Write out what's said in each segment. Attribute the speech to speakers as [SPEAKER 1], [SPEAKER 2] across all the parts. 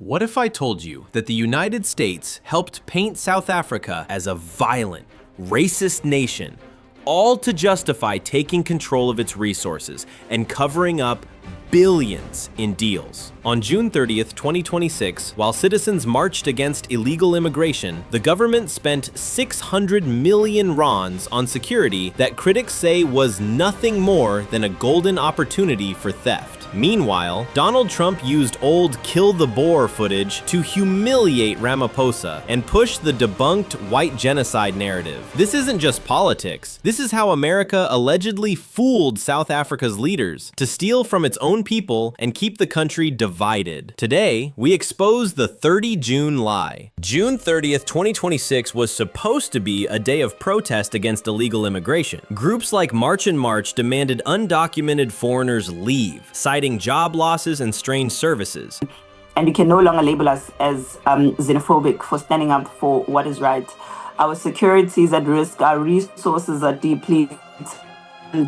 [SPEAKER 1] What if I told you that the United States helped paint South Africa as a violent, racist nation, all to justify taking control of its resources and covering up billions in deals? On June 30th, 2026, while citizens marched against illegal immigration, the government spent 600 million rands on security that critics say was nothing more than a golden opportunity for theft. Meanwhile, Donald Trump used old Kill the Boer footage to humiliate Ramaphosa and push the debunked White Genocide narrative. This isn't just politics. This is how America allegedly fooled South Africa's leaders to steal from its own people and keep the country divided. Today, we expose the 30 June lie. June 30th, 2026 was supposed to be a day of protest against illegal immigration. Groups like March and March demanded undocumented foreigners leave, citing job losses and strained services.
[SPEAKER 2] And you can no longer label us as xenophobic for standing up for what is right. Our security is at risk, our resources are depleted,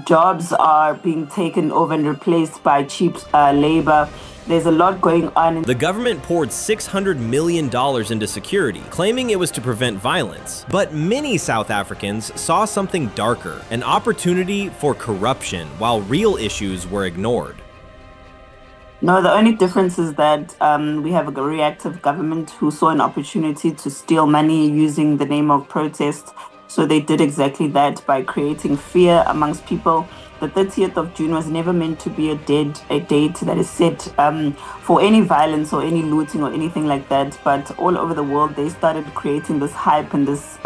[SPEAKER 2] jobs are being taken over and replaced by cheap labor. There's a lot going on.
[SPEAKER 1] The government poured $600 million into security, claiming it was to prevent violence. But many South Africans saw something darker, an opportunity for corruption, while real issues were ignored.
[SPEAKER 2] No, the only difference is that we have a reactive government who saw an opportunity to steal money using the name of protest. So they did exactly that by creating fear amongst people. The 30th of June was never meant to be a date that is set for any violence or any looting or anything like that. But all over the world, they started creating this hype and this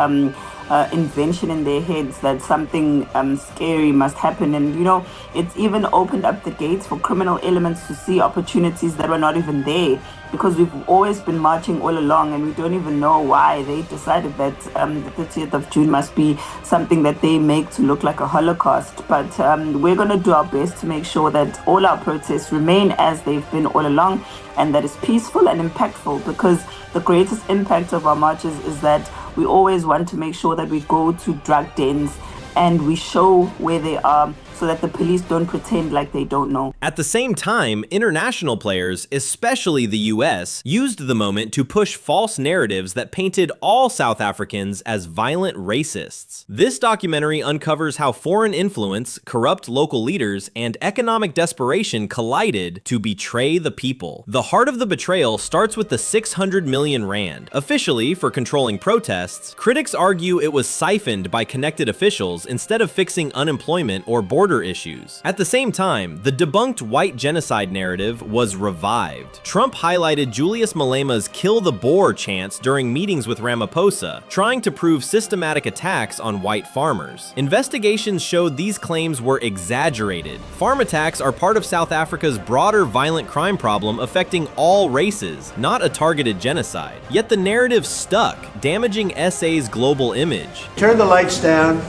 [SPEAKER 2] invention in their heads that something scary must happen. And, you know, it's even opened up the gates for criminal elements to see opportunities that were not even there, because we've always been marching all along and we don't even know why they decided that the 30th of June must be something that they make to look like a Holocaust. But we're going to do our best to make sure that all our protests remain as they've been all along, and that is peaceful and impactful, because the greatest impact of our marches is that we always want to make sure that we go to drug dens and we show where they are, so that the police don't pretend like they don't know.
[SPEAKER 1] At the same time, international players, especially the US, used the moment to push false narratives that painted all South Africans as violent racists. This documentary uncovers how foreign influence, corrupt local leaders, and economic desperation collided to betray the people. The heart of the betrayal starts with the 600 million rand. Officially, for controlling protests, critics argue it was siphoned by connected officials instead of fixing unemployment or border issues. At the same time, the debunked White Genocide narrative was revived. Trump highlighted Julius Malema's Kill the Boer chants during meetings with Ramaphosa, trying to prove systematic attacks on white farmers. Investigations showed these claims were exaggerated. Farm attacks are part of South Africa's broader violent crime problem affecting all races, not a targeted genocide. Yet the narrative stuck, damaging SA's global image.
[SPEAKER 3] Turn the lights down.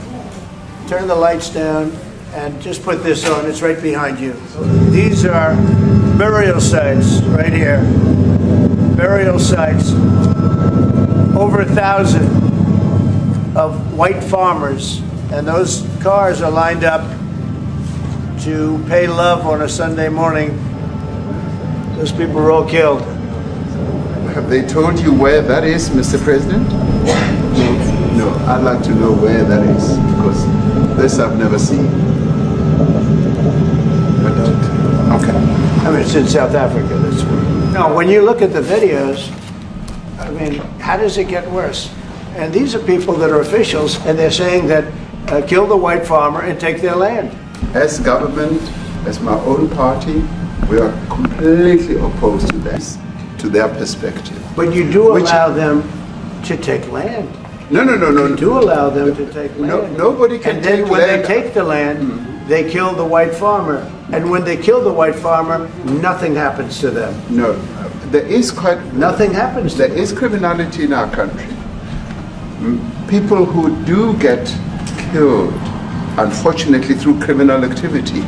[SPEAKER 3] Turn the lights down. And just put this on, it's right behind you. These are burial sites right here. Burial sites, over 1,000 of white farmers. And those cars are lined up to pay love on a Sunday morning. Those people were all killed.
[SPEAKER 4] Have they told you where that is, Mr. President? No, I'd like to know where that is, because this I've never seen. Okay.
[SPEAKER 3] I mean, it's in South Africa, that's where. No, when you look at the videos, I mean, how does it get worse? And these are people that are officials, and they're saying that kill the white farmer and take their land.
[SPEAKER 4] As government, as my own party, we are completely opposed to this, to their perspective.
[SPEAKER 3] But you do allow them to take land.
[SPEAKER 4] No.
[SPEAKER 3] You do allow them to take land.
[SPEAKER 4] No, nobody can take land.
[SPEAKER 3] And then when they take the land, they kill the white farmer. And when they kill the white farmer, nothing happens to them.
[SPEAKER 4] No, there is
[SPEAKER 3] nothing happens to them.
[SPEAKER 4] There is criminality in our country. People who do get killed, unfortunately through criminal activity,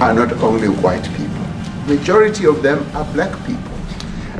[SPEAKER 4] are not only white people. Majority of them are black people.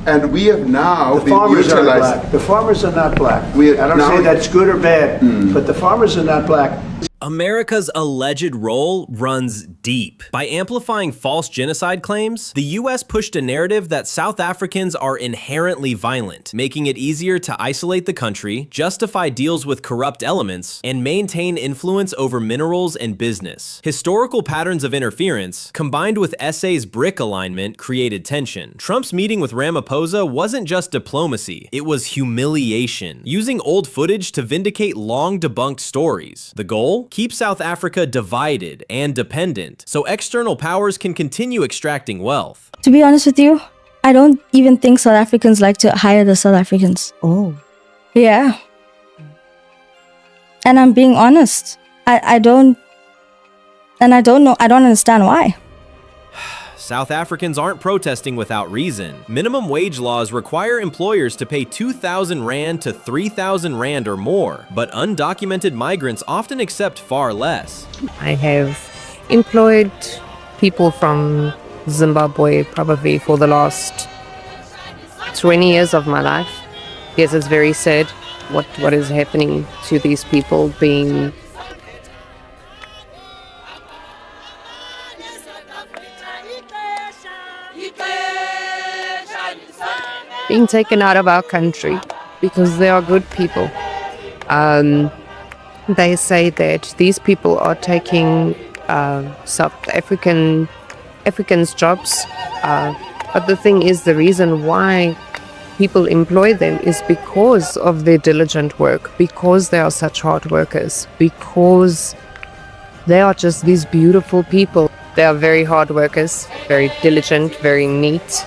[SPEAKER 4] And we have now been utilizing.
[SPEAKER 3] The farmers are not black.
[SPEAKER 4] I
[SPEAKER 3] don't say that's good or bad, but the farmers are not black.
[SPEAKER 1] America's alleged role runs deep. By amplifying false genocide claims, the US pushed a narrative that South Africans are inherently violent, making it easier to isolate the country, justify deals with corrupt elements, and maintain influence over minerals and business. Historical patterns of interference, combined with SA's brick alignment, created tension. Trump's meeting with Ramaphosa wasn't just diplomacy, it was humiliation, using old footage to vindicate long debunked stories. The goal? Keep South Africa divided and dependent, so external powers can continue extracting wealth.
[SPEAKER 5] To be honest with you, I don't even think South Africans like to hire the South Africans.
[SPEAKER 6] Oh.
[SPEAKER 5] Yeah. And I'm being honest. I don't know. I don't understand why.
[SPEAKER 1] South Africans aren't protesting without reason. Minimum wage laws require employers to pay 2,000 Rand to 3,000 Rand or more, but undocumented migrants often accept far less.
[SPEAKER 6] I have employed people from Zimbabwe probably for the last 20 years of my life. Yes, it's very sad what is happening to these people being taken out of our country because they are good people. They say that these people are taking South Africans' jobs, but the thing is, the reason why people employ them is because of their diligent work, because they are such hard workers, because they are just these beautiful people. They are very hard workers, very diligent, very neat,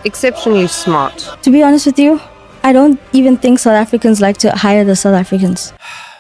[SPEAKER 6] exceptionally smart.
[SPEAKER 5] To be honest with you, I don't even think South Africans like to hire the South Africans.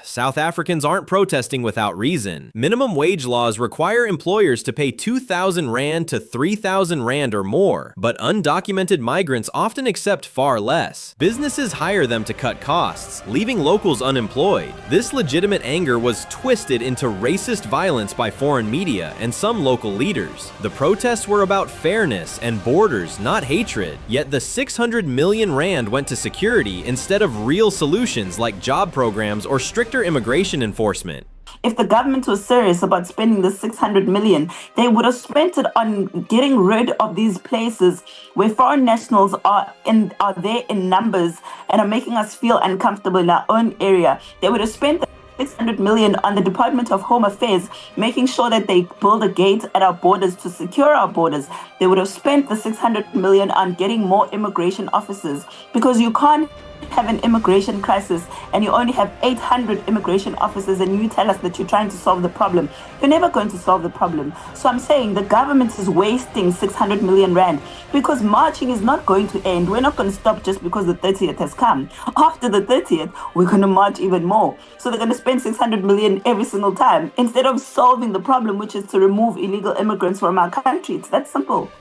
[SPEAKER 1] South Africans aren't protesting without reason. Minimum wage laws require employers to pay 2,000 Rand to 3,000 Rand or more, but undocumented migrants often accept far less. Businesses hire them to cut costs, leaving locals unemployed. This legitimate anger was twisted into racist violence by foreign media and some local leaders. The protests were about fairness and borders, not hatred. Yet the 600 million Rand went to security instead of real solutions like job programs or stricter immigration enforcement.
[SPEAKER 2] If the government was serious about spending the 600 million, they would have spent it on getting rid of these places where foreign nationals are there in numbers and are making us feel uncomfortable in our own area. They would have spent 600 million on the Department of Home Affairs, making sure that they build a gate at our borders to secure our borders. They would have spent the 600 million on getting more immigration officers, because you can't have an immigration crisis and you only have 800 immigration officers and you tell us that you're trying to solve the problem. You're never going to solve the problem. So I'm saying the government is wasting 600 million Rand because marching is not going to end. We're not going to stop just because the 30th has come. After the 30th, we're going to march even more. So they're going to spend 600 million every single time instead of solving the problem, which is to remove illegal immigrants from our country. It's that simple.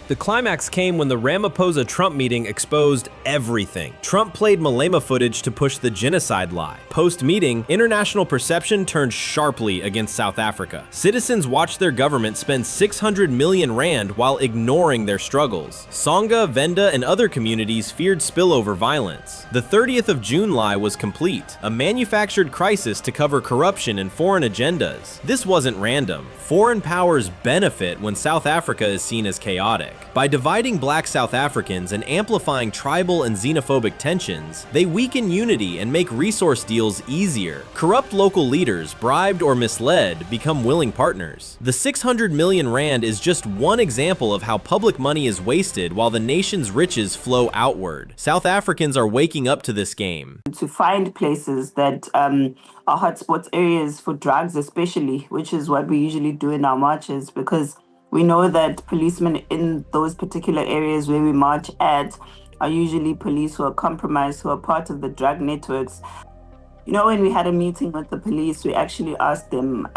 [SPEAKER 1] The climax came when the Ramaphosa-Trump meeting exposed everything. Trump played Malema footage to push the genocide lie. Post-meeting, international perception turned sharply against South Africa. Citizens watched their government spend 600 million Rand while ignoring their struggles. Songa, Venda, and other communities feared spillover violence. The 30th of June lie was complete, a manufactured crisis to cover corruption and foreign agendas. This wasn't random. Foreign powers benefit when South Africa is seen as chaotic. By dividing black South Africans and amplifying tribal and xenophobic tensions, they weaken unity and make resource deals easier. Corrupt local leaders, bribed or misled, become willing partners. The 600 million Rand is just one example of how public money is wasted while the nation's riches flow outward. South Africans are waking up to this game.
[SPEAKER 2] To find places that are hotspots areas for drugs especially, which is what we usually do in our marches, because we know that policemen in those particular areas where we march at are usually police who are compromised, who are part of the drug networks. You know, when we had a meeting with the police, we actually asked them,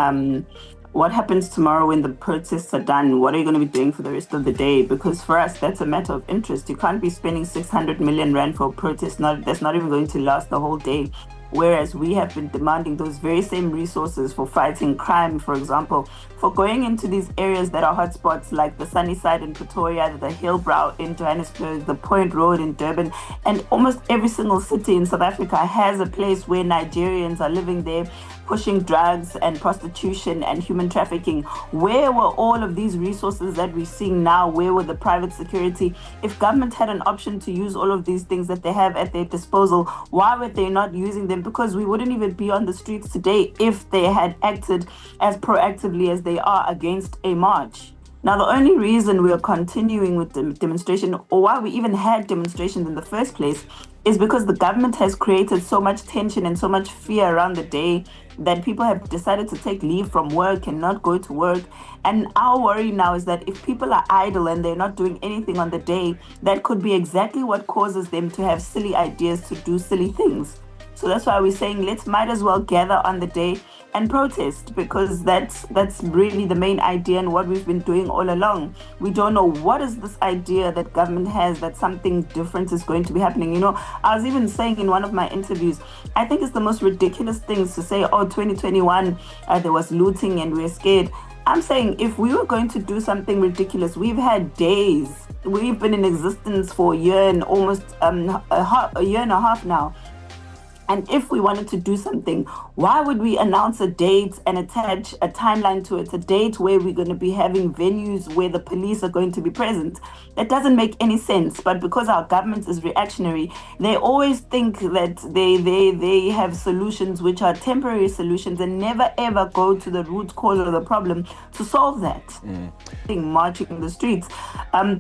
[SPEAKER 2] what happens tomorrow when the protests are done? What are you going to be doing for the rest of the day? Because for us, that's a matter of interest. You can't be spending 600 million Rand for a protest. That's not even going to last the whole day. whereas we have been demanding those very same resources for fighting crime, for example, for going into these areas that are hotspots like the Sunnyside in Pretoria, the Hillbrow in Johannesburg, the Point Road in Durban, and almost every single city in South Africa has a place where Nigerians are living there, pushing drugs and prostitution and human trafficking. Where were all of these resources that we're seeing now? Where were the private security? If government had an option to use all of these things that they have at their disposal, why were they not using them? Because we wouldn't even be on the streets today if they had acted as proactively as they are against a march. Now, the only reason we are continuing with the demonstration, or why we even had demonstrations in the first place, is because the government has created so much tension and so much fear around the day that people have decided to take leave from work and not go to work. And our worry now is that if people are idle and they're not doing anything on the day, that could be exactly what causes them to have silly ideas to do silly things. So that's why we're saying might as well gather on the day and protest, because that's really the main idea and what we've been doing all along. We don't know what is this idea that government has that something different is going to be happening. You know, I was even saying in one of my interviews, I think it's the most ridiculous things to say, 2021, there was looting and we're scared. I'm saying if we were going to do something ridiculous, we've had days. We've been in existence for a year and almost a year and a half now. And if we wanted to do something, why would we announce a date and attach a timeline to it, a date where we're going to be having venues where the police are going to be present? That doesn't make any sense. But because our government is reactionary, they always think that they have solutions which are temporary solutions and never ever go to the root cause of the problem to solve that. Marching the streets,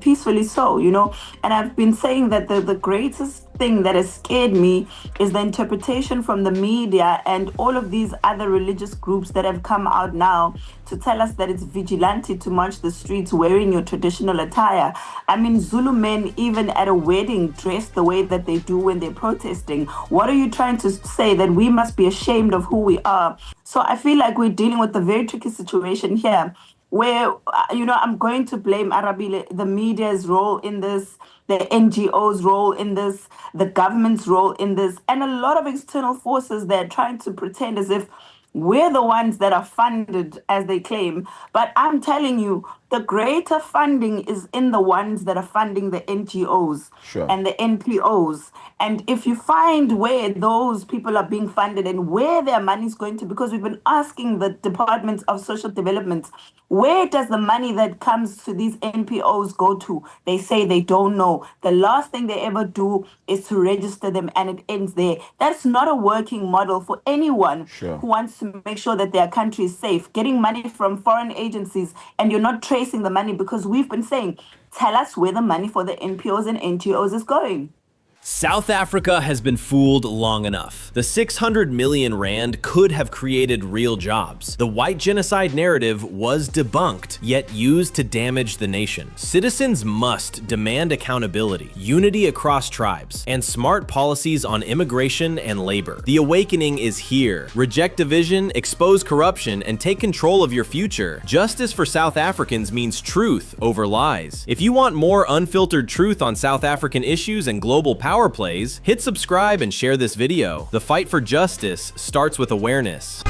[SPEAKER 2] peacefully so, you know. And I've been saying that the greatest thing that has scared me is the interpretation from the media and all of these other religious groups that have come out now to tell us that it's vigilante to march the streets wearing your traditional attire. I mean, Zulu men, even at a wedding, dress the way that they do when they're protesting. What are you trying to say? That we must be ashamed of who we are? So I feel like we're dealing with a very tricky situation here, where, I'm going to blame Arabile, the media's role in this, the NGO's role in this, the government's role in this, and a lot of external forces that are trying to pretend as if we're the ones that are funded, as they claim. But I'm telling you, the greater funding is in the ones that are funding the NGOs and the NPOs. And if you find where those people are being funded and where their money is going to, because we've been asking the Department of Social Development, where does the money that comes to these NPOs go to? They say they don't know. The last thing they ever do is to register them, and it ends there. That's not a working model for anyone who wants to make sure that their country is safe. Getting money from foreign agencies and you're not tracing the money, because we've been saying, tell us where the money for the NPOs and NGOs is going.
[SPEAKER 1] South Africa has been fooled long enough. The 600 million rand could have created real jobs. The White Genocide narrative was debunked, yet used to damage the nation. Citizens must demand accountability, unity across tribes, and smart policies on immigration and labor. The awakening is here. Reject division, expose corruption, and take control of your future. Justice for South Africans means truth over lies. If you want more unfiltered truth on South African issues and global power plays, hit subscribe and share this video. The fight for justice starts with awareness.